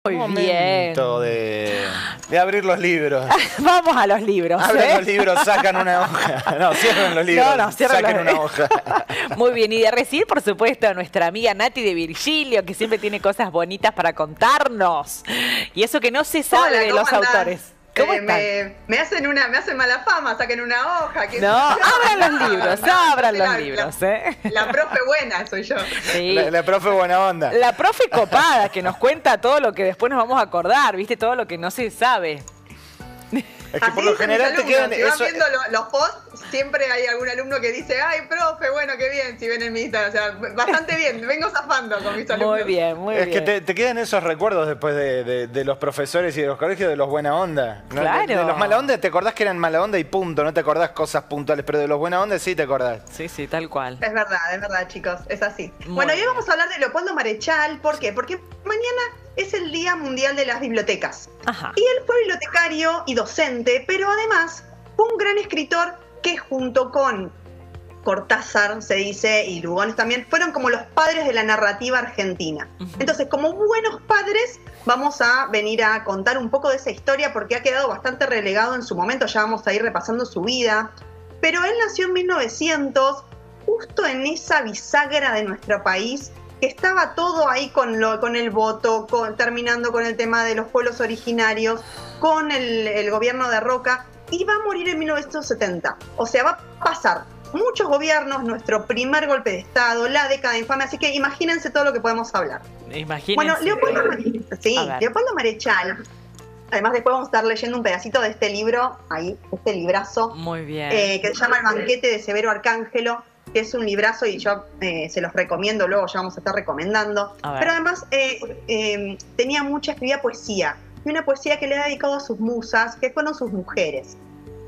Muy bien. Momento de abrir los libros. Vamos a los libros. Abren los libros, sacan una hoja. No, cierren los libros. No, cierren saquen los... una hoja. Muy bien. Y de recibir, por supuesto, a nuestra amiga Nati de Virgilio, que siempre tiene cosas bonitas para contarnos. Y eso que no se sabe. Hola, de los andás? Autores. ¿Cómo están? Me hacen mala fama, saquen una hoja. Que no, abran los libros, abran los libros. La profe buena soy yo. Sí. La profe buena onda. La profe copada, que nos cuenta todo lo que después nos vamos a acordar, ¿viste? Todo lo que no se sabe. Es que por lo general te quedan... Si van viendo los posts, siempre hay algún alumno que dice, ay, profe, bueno, qué bien, si ven en mi Instagram. O sea, bastante bien, vengo zafando con mis alumnos. Muy bien, muy bien. Es que te quedan esos recuerdos después de los profesores y de los colegios de los buena onda. ¿No? Claro. De los mala onda te acordás que eran mala onda y punto, no te acordás cosas puntuales, pero de los buena onda sí te acordás. Sí, sí, tal cual. Es verdad, chicos, es así. Muy bueno, bien. hoy vamos a hablar de Leopoldo Marechal. ¿Por qué? Porque mañana es el Día Mundial de las Bibliotecas. Ajá. Y él fue bibliotecario y docente, pero además fue un gran escritor que junto con Cortázar, se dice, y Lugones también, fueron como los padres de la narrativa argentina. Entonces, como buenos padres, vamos a venir a contar un poco de esa historia porque ha quedado bastante relegado en su momento, ya vamos a ir repasando su vida. Pero él nació en 1900, justo en esa bisagra de nuestro país, que estaba todo ahí con el voto, terminando con el tema de los pueblos originarios, con el gobierno de Roca, y va a morir en 1970. O sea, va a pasar muchos gobiernos, nuestro primer golpe de Estado, la década infame, así que imagínense todo lo que podemos hablar. Imagínense. Bueno, Leopoldo Marechal, además después vamos a estar leyendo un pedacito de este libro, ahí, este librazo, muy bien. Que se llama El banquete de Severo Arcángelo, que es un librazo y yo se los recomiendo, luego ya vamos a estar recomendando. Pero además escribía poesía, y una poesía que le ha dedicado a sus musas, que fueron sus mujeres.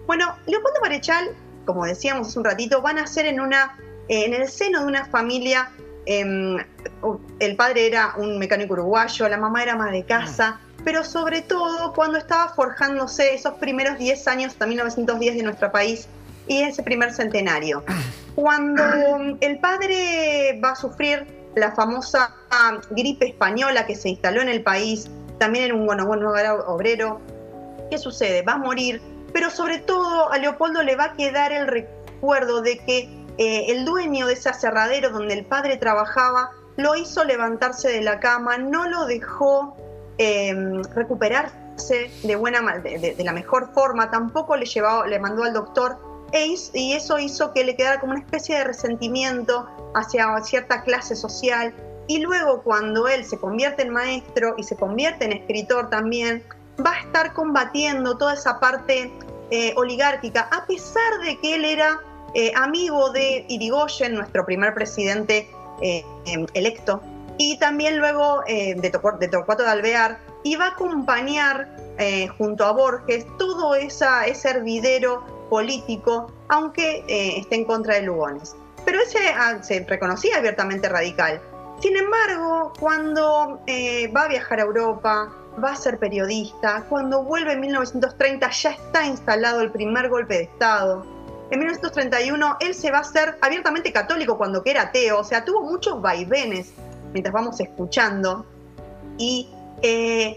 Bueno, Leopoldo Marechal, como decíamos hace un ratito, va a nacer en el seno de una familia. El padre era un mecánico uruguayo, la mamá era ama de casa, pero sobre todo cuando estaba forjándose esos primeros 10 años, hasta 1910 de nuestro país, y ese primer centenario. Cuando el padre va a sufrir la famosa gripe española que se instaló en el país, también en un hogar obrero, ¿qué sucede? Va a morir, pero sobre todo a Leopoldo le va a quedar el recuerdo de que el dueño de ese aserradero donde el padre trabajaba lo hizo levantarse de la cama, no lo dejó recuperarse de la mejor forma, tampoco le mandó al doctor, y eso hizo que le quedara como una especie de resentimiento hacia cierta clase social. Y luego, cuando él se convierte en maestro y se convierte en escritor también, va a estar combatiendo toda esa parte oligárquica, a pesar de que él era amigo de Irigoyen, nuestro primer presidente electo, y también luego de Torcuato de Alvear, y va a acompañar junto a Borges todo ese hervidero político, aunque esté en contra de Lugones. Pero se reconocía abiertamente radical. Sin embargo, cuando va a viajar a Europa, va a ser periodista, cuando vuelve en 1930 ya está instalado el primer golpe de Estado. En 1931 él se va a hacer abiertamente católico cuando que era ateo, o sea, tuvo muchos vaivenes mientras vamos escuchando. Y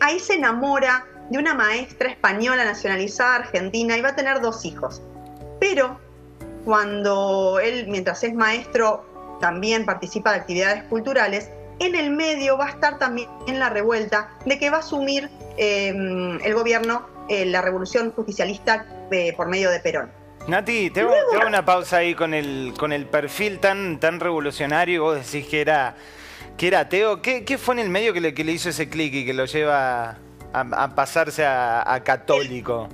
ahí se enamora de una maestra española nacionalizada argentina y va a tener 2 hijos. Pero cuando él, mientras es maestro, también participa de actividades culturales, en el medio va a estar también en la revuelta de que va a asumir el gobierno, la revolución justicialista por medio de Perón. Nati, te hago una pausa ahí con el perfil tan revolucionario. Vos decís que era ateo. ¿Qué fue en el medio que le hizo ese clic y que lo lleva a pasarse a católico?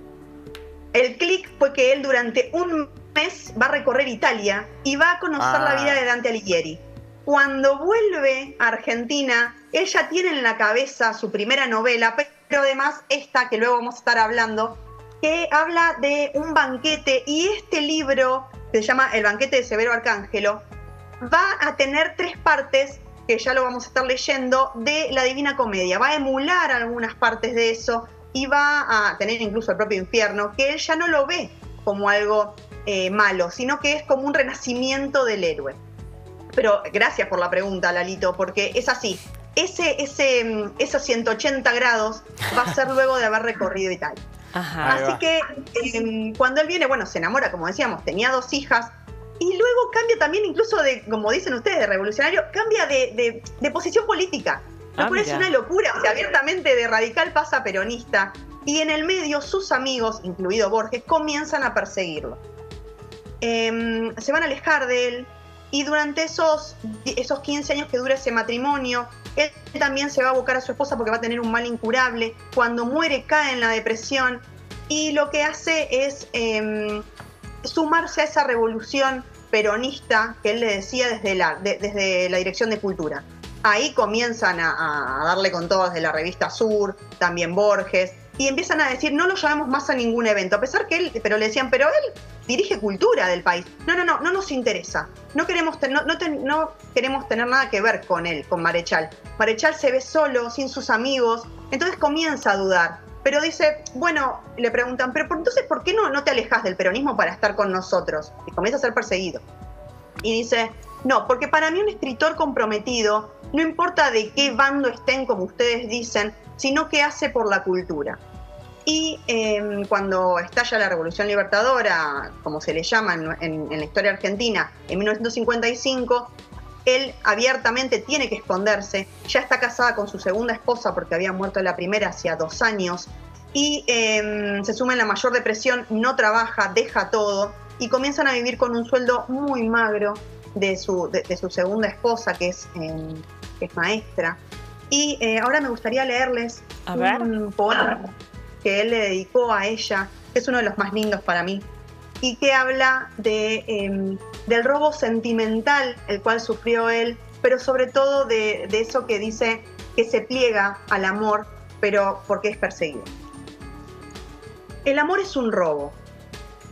El clic fue que él durante un mes va a recorrer Italia y va a conocer la vida de Dante Alighieri. Cuando vuelve a Argentina, él ya tiene en la cabeza su primera novela, pero además esta que luego vamos a estar hablando, que habla de un banquete, y este libro, que se llama El banquete de Severo Arcángelo, va a tener 3 partes, que ya lo vamos a estar leyendo, de la Divina Comedia. Va a emular algunas partes de eso y va a tener incluso el propio infierno, que él ya no lo ve como algo malo, sino que es como un renacimiento del héroe. Pero gracias por la pregunta, Lalito, porque es así. esos 180 grados va a ser luego de haber recorrido Italia. Ajá. Así que cuando él viene, bueno, se enamora, como decíamos, tenía 2 hijas, y luego cambia también, incluso de, como dicen ustedes, de revolucionario, cambia de posición política. Lo cual es una locura, o sea, abiertamente de radical pasa a peronista, y en el medio sus amigos, incluido Borges, comienzan a perseguirlo. Se van a alejar de él, y durante esos 15 años que dura ese matrimonio, él también se va a abocar a su esposa porque va a tener un mal incurable. Cuando muere cae en la depresión, y lo que hace es sumarse a esa revolución peronista que él le decía desde la Dirección de Cultura. Ahí comienzan a darle con todo desde la revista Sur, también Borges, y empiezan a decir, no lo llamemos más a ningún evento, a pesar que pero le decían, pero él dirige cultura del país. No nos interesa. No queremos tener nada que ver con él, con Marechal. Marechal se ve solo, sin sus amigos, entonces comienza a dudar. Pero dice, bueno, le preguntan, pero entonces, ¿por qué no te alejas del peronismo para estar con nosotros? Y comienza a ser perseguido. Y dice, no, porque para mí un escritor comprometido, no importa de qué bando estén, como ustedes dicen, sino qué hace por la cultura. Y cuando estalla la Revolución Libertadora, como se le llama en la historia argentina, en 1955, él abiertamente tiene que esconderse. Ya está casada con su segunda esposa porque había muerto la primera hacía 2 años. Y se suma en la mayor depresión, no trabaja, deja todo y comienzan a vivir con un sueldo muy magro de su segunda esposa, que es maestra. Y ahora me gustaría leerles un poema que él le dedicó a ella, que es uno de los más lindos para mí, y que habla del robo sentimental el cual sufrió él, pero sobre todo de eso que dice que se pliega al amor, pero porque es perseguido. El amor es un robo.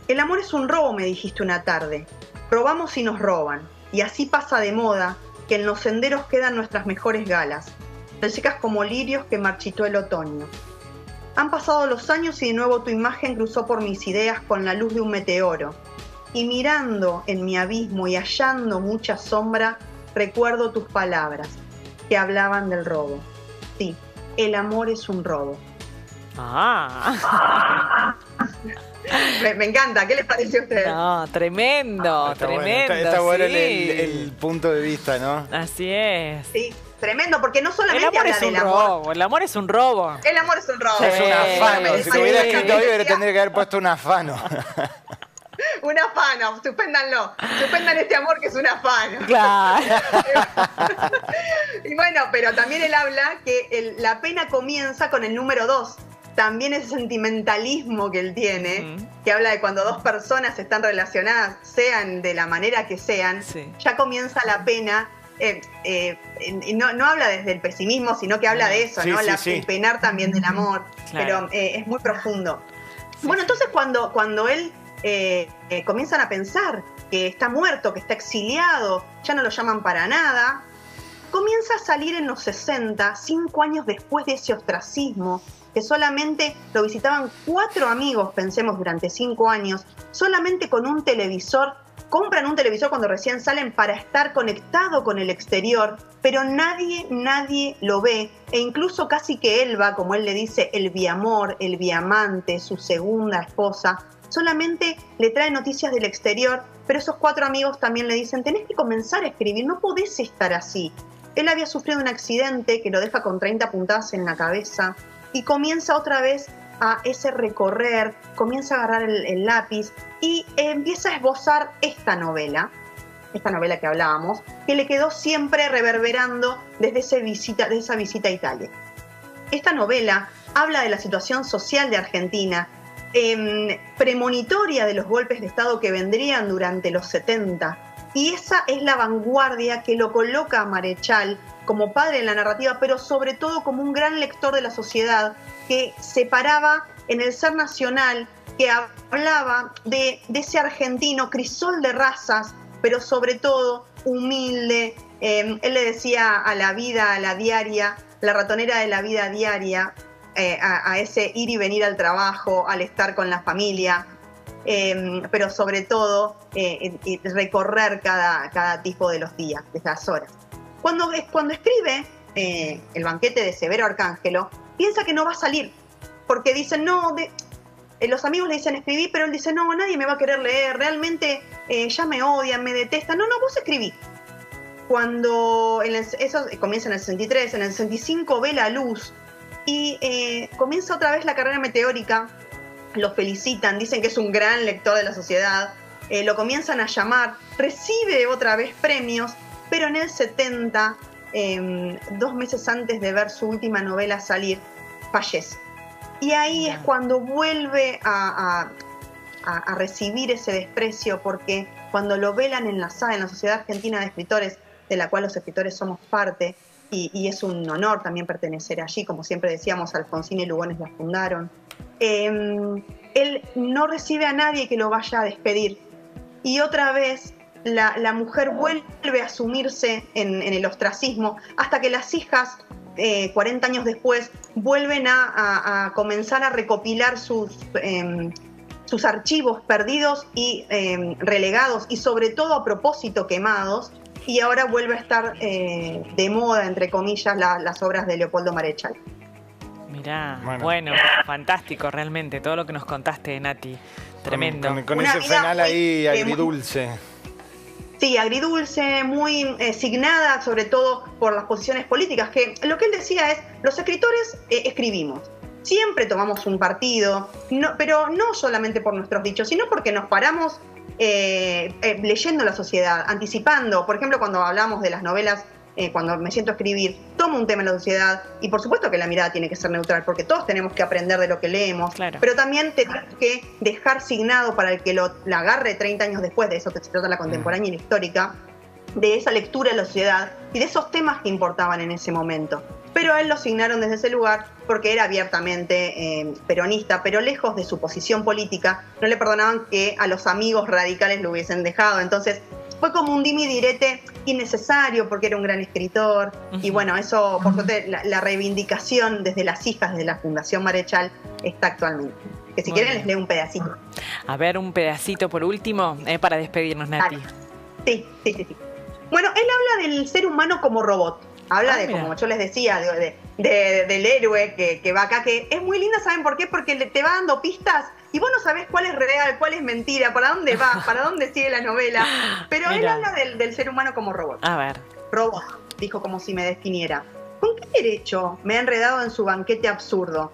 El amor es un robo, me dijiste una tarde. Robamos y nos roban, y así pasa de moda que en los senderos quedan nuestras mejores galas, tan secas como lirios que marchitó el otoño. Han pasado los años y de nuevo tu imagen cruzó por mis ideas con la luz de un meteoro. Y mirando en mi abismo y hallando mucha sombra, recuerdo tus palabras que hablaban del robo. Sí, el amor es un robo. Me encanta, ¿qué les parece a ustedes? No, tremendo, tremendo. Está bueno sí. el punto de vista, ¿no? Así es. Sí, tremendo, porque no solamente el amor habla es un del amor. robo, el amor es un robo. El amor es un robo. Es un afano. Si se hubiera escrito hoy, hubiera tendría que haber puesto un afano. Un afano, suspéndanlo. Suspendan este amor que es un afano. Claro. Y bueno, pero también él habla que la pena comienza con el número 2. También ese sentimentalismo que él tiene, que habla de cuando 2 personas están relacionadas, sean de la manera que sean, ya comienza la pena. No habla desde el pesimismo, sino que habla de eso, ¿no? El penar también del amor, claro. Pero es muy profundo. Bueno, entonces cuando él comienzan a pensar que está muerto, que está exiliado, ya no lo llaman para nada, comienza a salir en los 60, 5 años después de ese ostracismo, que solamente lo visitaban 4 amigos, pensemos, durante 5 años, solamente con un televisor. Compran un televisor cuando recién salen para estar conectado con el exterior, pero nadie lo ve, e incluso casi que él va, como él le dice, el biamor, el biamante, su segunda esposa, solamente le trae noticias del exterior, pero esos 4 amigos también le dicen, tenés que comenzar a escribir, no podés estar así. Él había sufrido un accidente que lo deja con 30 puntadas en la cabeza, y comienza otra vez a ese recorrer, comienza a agarrar el lápiz y empieza a esbozar esta novela que hablábamos, que le quedó siempre reverberando desde esa visita a Italia. Esta novela habla de la situación social de Argentina, premonitoria de los golpes de Estado que vendrían durante los 70, y esa es la vanguardia que lo coloca a Marechal como padre de la narrativa, pero sobre todo como un gran lector de la sociedad que se paraba en el ser nacional, que hablaba de ese argentino crisol de razas, pero sobre todo humilde. Él le decía a la vida, a la diaria, la ratonera de la vida diaria, a ese ir y venir al trabajo, al estar con la familia, pero sobre todo recorrer cada tipo de los días, de las horas. Cuando escribe el banquete de Severo Arcángelo, piensa que no va a salir, porque dicen, no, los amigos le dicen escribí, pero él dice, no, nadie me va a querer leer, realmente ya me odian, me detestan. No, vos escribí. Cuando eso comienza en el 63, en el 65 ve la luz y comienza otra vez la carrera meteórica, lo felicitan, dicen que es un gran lector de la sociedad, lo comienzan a llamar, recibe otra vez premios, pero en el 70, 2 meses antes de ver su última novela salir, fallece. Y ahí es cuando vuelve a recibir ese desprecio, porque cuando lo velan en la SAE, en la Sociedad Argentina de Escritores, de la cual los escritores somos parte, y es un honor también pertenecer allí, como siempre decíamos, Alfonsín y Lugones la fundaron, él no recibe a nadie que lo vaya a despedir. Y otra vez la mujer vuelve a sumirse en el ostracismo, hasta que las hijas, 40 años después, vuelven a comenzar a recopilar sus archivos perdidos y relegados, y sobre todo a propósito quemados, y ahora vuelve a estar de moda, entre comillas, las obras de Leopoldo Marechal. Mirá, bueno, fantástico realmente, todo lo que nos contaste, Nati, tremendo. Con ese final ahí agridulce. Sí, agridulce, muy signada sobre todo por las posiciones políticas, que lo que él decía es, los escritores escribimos, siempre tomamos un partido, pero no solamente por nuestros dichos, sino porque nos paramos leyendo la sociedad, anticipando. Por ejemplo, cuando hablamos de las novelas, cuando me siento a escribir, tomo un tema en la sociedad, y por supuesto que la mirada tiene que ser neutral, porque todos tenemos que aprender de lo que leemos, claro. Pero también tenemos que dejar signado para el que la agarre 30 años después, de eso que se trata la contemporánea y la histórica, de esa lectura de la sociedad y de esos temas que importaban en ese momento. Pero a él lo asignaron desde ese lugar porque era abiertamente peronista, pero lejos de su posición política, no le perdonaban que a los amigos radicales lo hubiesen dejado. Entonces fue como un dimi direte innecesario, porque era un gran escritor. Y bueno, eso, por suerte, la reivindicación desde las hijas, desde la Fundación Marechal, está actualmente. Que si quieren les leo un pedacito. A ver, un pedacito por último, para despedirnos, Nati. Sí. Bueno, él habla del ser humano como robot. Habla de, como yo les decía, del héroe que va acá, que es muy linda, ¿saben por qué? Porque te va dando pistas y vos no sabés cuál es real, cuál es mentira, para dónde va, para dónde sigue la novela. Pero él habla del ser humano como robot. A ver. Robot, dijo como si me definiera. ¿Con qué derecho me ha enredado en su banquete absurdo?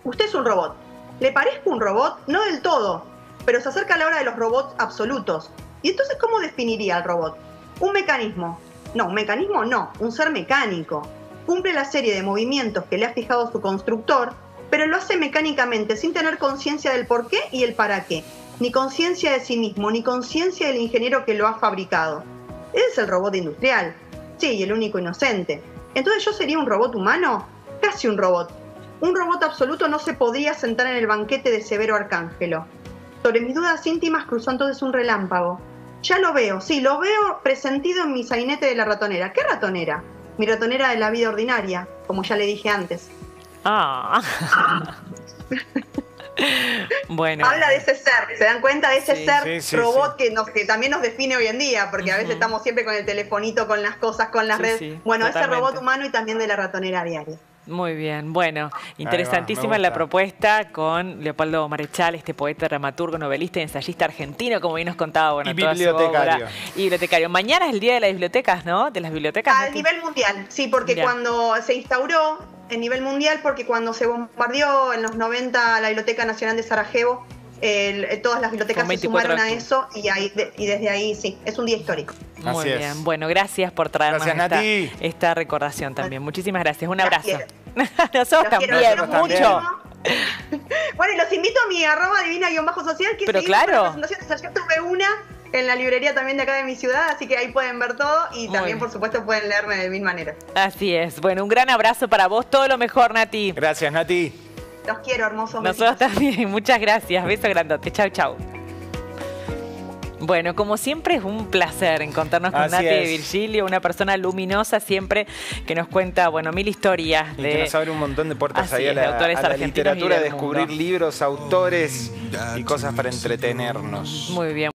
Usted es un robot. ¿Le parezco un robot? No del todo, pero se acerca a la hora de los robots absolutos. ¿Y entonces cómo definiría al robot? Un mecanismo. No, un mecanismo no, un ser mecánico. Cumple la serie de movimientos que le ha fijado su constructor, pero lo hace mecánicamente, sin tener conciencia del por qué y el para qué. Ni conciencia de sí mismo, ni conciencia del ingeniero que lo ha fabricado. Ese es el robot industrial. Sí, y el único inocente. Entonces, ¿yo sería un robot humano? Casi un robot. Un robot absoluto no se podría sentar en el banquete de Severo Arcángelo. Sobre mis dudas íntimas cruzó entonces un relámpago. Ya lo veo, sí, lo veo presentido en mi sainete de la ratonera. ¿Qué ratonera? Mi ratonera de la vida ordinaria, como ya le dije antes. Bueno. Habla de ese ser, ¿se dan cuenta? De ese ser robot que también nos define hoy en día, porque a veces estamos siempre con el telefonito, con las cosas, con las redes. Bueno, totalmente. Ese robot humano y también de la ratonera diaria. Muy bien, bueno, interesantísima la propuesta con Leopoldo Marechal, este poeta, dramaturgo, novelista y ensayista argentino, como bien nos contaba, bueno, y bibliotecario. Y bibliotecario. Mañana es el Día de las Bibliotecas, ¿no? De las bibliotecas. A nivel mundial, sí, porque cuando se instauró a nivel mundial, porque cuando se bombardeó en los 90 la Biblioteca Nacional de Sarajevo, todas las bibliotecas se sumaron a eso y desde ahí sí, es un día histórico. Muy bien, bueno, gracias por traernos esta recordación también. Muchísimas gracias, un abrazo. Nosotros también, mucho. Bueno, y los invito a mi @divina_social, que pero claro, ayer tuve una en la librería también de acá de mi ciudad, así que ahí pueden ver todo y también, por supuesto, pueden leerme de mil maneras. Así es, bueno, un gran abrazo para vos, todo lo mejor, Nati. Gracias, Nati. Los quiero, hermosos. Nosotros también, muchas gracias. Beso grandote. Chau, chau. Bueno, como siempre es un placer encontrarnos con Nati de Virgilio, una persona luminosa siempre que nos cuenta, bueno, mil historias. Y que nos abre un montón de puertas ahí a la literatura, descubrir libros, autores y cosas para entretenernos. Muy bien.